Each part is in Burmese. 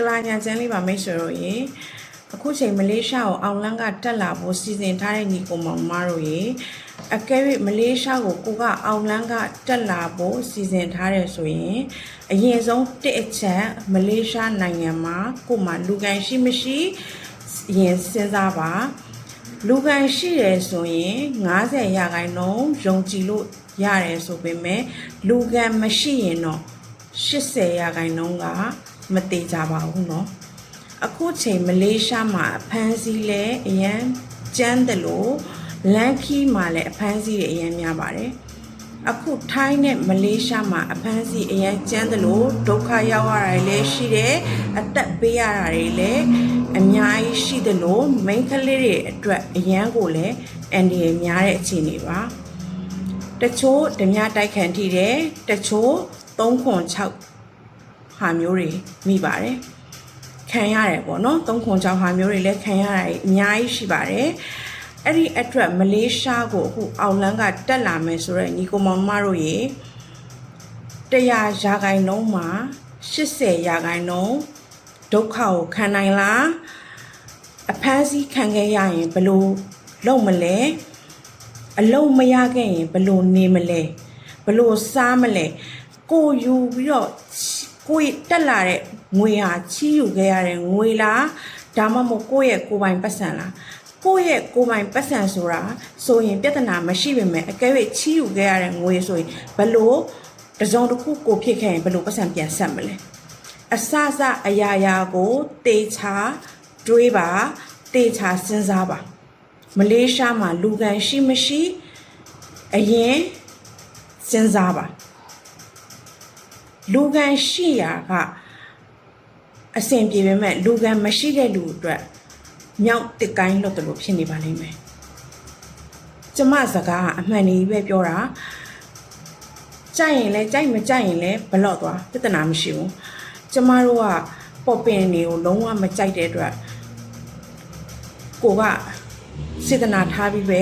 ကလာညာချမ်းလေးပါမိတ်ဆွေတို့ရေအခုချိန်မလေးရှားကိုအောင်လန်းကတက်လာဖို့စီစဉ်ထားတဲ့ညီကိုမောင်မတို့ရေအကဲ၍မလေးရှားကိုကိုကအောင်လန်းကတက်လာဖို့စီစဉ်ထားတယ်ဆိုရင်အရင်ဆုံးတစ်အချက်မလေးရှားနိုင်ငံမှာကိုမှလူကန်ရှိမရှိရင်စဉ်းစားပါလူကန်ရှိတယ်ဆိုရင်90%ယုံကြည်လို့ရတယ်ဆိုပေမဲ့လူကန်မရှိရင်တော့80%ကမသေးကြပါဘူးเนาะအခုချိန်မလေးရှားမှာအဖမ်းဆီးလဲအရန်ကျန်းတယ်လို့လန်ခီမှာလည်းအဖမ်းဆီးတွေအရန်များပါတယ်အခုထိုင်းနဲ့မလေးရှားမှာအဖမ်းဆီးအရန်ကျန်းတယ်လို့ဒုက္ခရောက်ရတာလည်းရှိတယ်အသက်ပေးရတာတွေလည်းအများကြီးရှိတယ်လို့မိန်းကလေးတွေအတွက်အရန်ကိုလည်းအန်ဒီရများတဲ့အခြေအနေပါတချို့ဓမြတိုက်ခံထိတယ်တချို့306ဟာမျိုးတွေမိပါတယ်ခံရတယ်ပေါ့နော်306ဟာမျိုးတွေလည်းခံရတာအများကြီးရှိပါတယ်အဲ့ဒီအတွက်မလေးရှားကိုအခုအောင်လန်းကတက်လာမယ်ဆိုတော့ညီကိုမောင်မတို့ရေ100%မှာ80%ဒုက္ခကိုခံနိုင်လားအဖမ်းဆီးခံခဲ့ရရင်ဘယ်လိုလုပ်မလဲအလုံးမရခဲ့ရင်ဘယ်လိုနေမလဲဘယ်လိုစားမလဲကိုယူပြီးတော့ကိုတက်လာတဲ့ငွေဟာချီးယူခဲ့ရတဲ့ငွေလားဒါမှမဟုတ်ကိုရဲ့ကိုယ်ပိုင်ပတ်စံလားကိုရဲ့ကိုယ်ပိုင်ပတ်စံဆိုတာဆိုရင်ပြဿနာမရှိပေမဲ့အကဲ၍ချီးယူခဲ့ရတဲ့ငွေဆိုရင်ဘလို့တစုံတစ်ခုကိုဖြစ်ခဲ့ရင်ဘလို့ပတ်စံပြန်ဆက်မလဲအစစအရာရာကိုတေချာတွေးပါတေချာစဉ်းစားပါမလေးရှားမှာလူကန်ရှိမရှိအရင်စဉ်းစားပါလူကန်ရှိရာကအဆင်ပြေပေမဲ့လူကန်မရှိတဲ့လူအတွက်မြောက်တစ်ကိုင်းလို့တို့ဖြစ်နေပါလိမ့်မယ်ကျမစကားအမှန်ကြီးပဲပြောတာကြိုက်ရင်လဲကြိုက်မကြိုက်ရင်လဲဘလော့သွားပြဿနာမရှိဘူးကျမတို့ကပေါ်ပင်တွေကိုလုံးဝမကြိုက်တဲ့အတွက်ကိုကစေတနာထားပြီးပဲ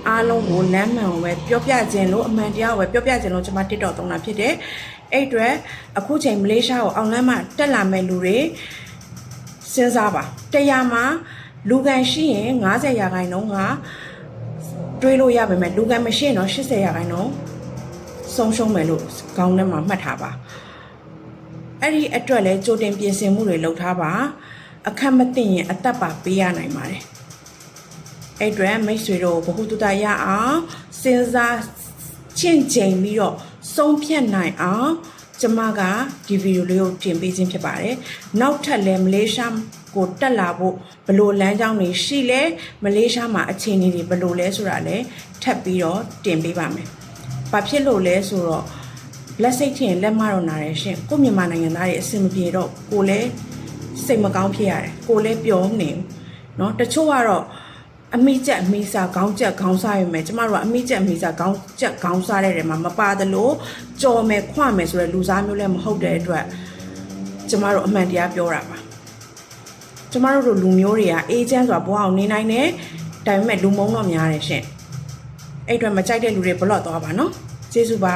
အားလုံးကိုလမ်းမှန်ကိုပဲပြောပြခြင်းလို့အမှန်တရားကိုပဲပြောပြခြင်းလို့ကျမ TikTok သုံးတာဖြစ်တယ်အဲ့အတွက်အခုချိန်မလေးရှားကိုအောင်လန်းမှတက်လာမဲ့လူတွေစဉ်းစားပါ100မှာလူကန်ရှိရင်90%ကတွေးလို့ရပါမယ်လူကန်မရှိရင်တော့80%ဆုံးရှုံးမယ်လို့ခေါင်းထဲမှာမှတ်ထားပါအဲ့ဒီအတွက်လည်းကြိုတင်ပြင်ဆင်မှုတွေလုပ်ထားပါအခက်မသိရင်အသက်ပါပေးရနိုင်ပါတယ်အဲ့အတွက်မိတ်ဆွေတို့ဘ ഹു တုတရအောင်စဉ်းစားချင့်ချိန်ပြီးတော့ဆုံးဖြတ်နိုင်အောင်ကျမကဒီဗီဒီယိုလေးကိုတင်ပေးခြင်းဖြစ်ပါတယ်နောက်ထပ်လည်းမလေးရှားကိုတက်လာဖို့ဘလို့လမ်းကြောင်းတွေရှိလဲမလေးရှားမှာအခြေအနေတွေဘလို့လဲဆိုတာလည်းထပ်ပြီးတော့တင်ပေးပါမယ်ဘာဖြစ်လို့လဲဆိုတော့လက်စိတ်ထင်လက်မတော့နာတယ်ရှင်ကိုမြန်မာနိုင်ငံသားတွေအဆင်မပြေတော့ကိုလည်းစိတ်မကောင်းဖြစ်ရတယ်ကိုလည်းပျော်နေเนาะတချို့ကတော့အမိကျက်အမိစားခေါင်းကျက်ခေါင်းစားရမယ်ကျမတို့ကအမိကျက်အမိစားခေါင်းကျက်ခေါင်းစားတဲ့နေရာမှာမပါတယ်လို့ကြော်မယ်ခွမယ်ဆိုတဲ့လူစားမျိုးလည်းမဟုတ်တဲ့အတွက်ကျမတို့အမှန်တရားပြောတာပါကျမတို့လူမျိုးတွေကအေဂျင့်ဆိုတာဘဝအောင်နေနိုင်တယ်ဒါပေမဲ့လူမုန်းတော့များတယ်ရှင်အဲ့အတွက်မကြိုက်တဲ့လူတွေဘလော့သွားပါနော်ကျေးဇူးပါ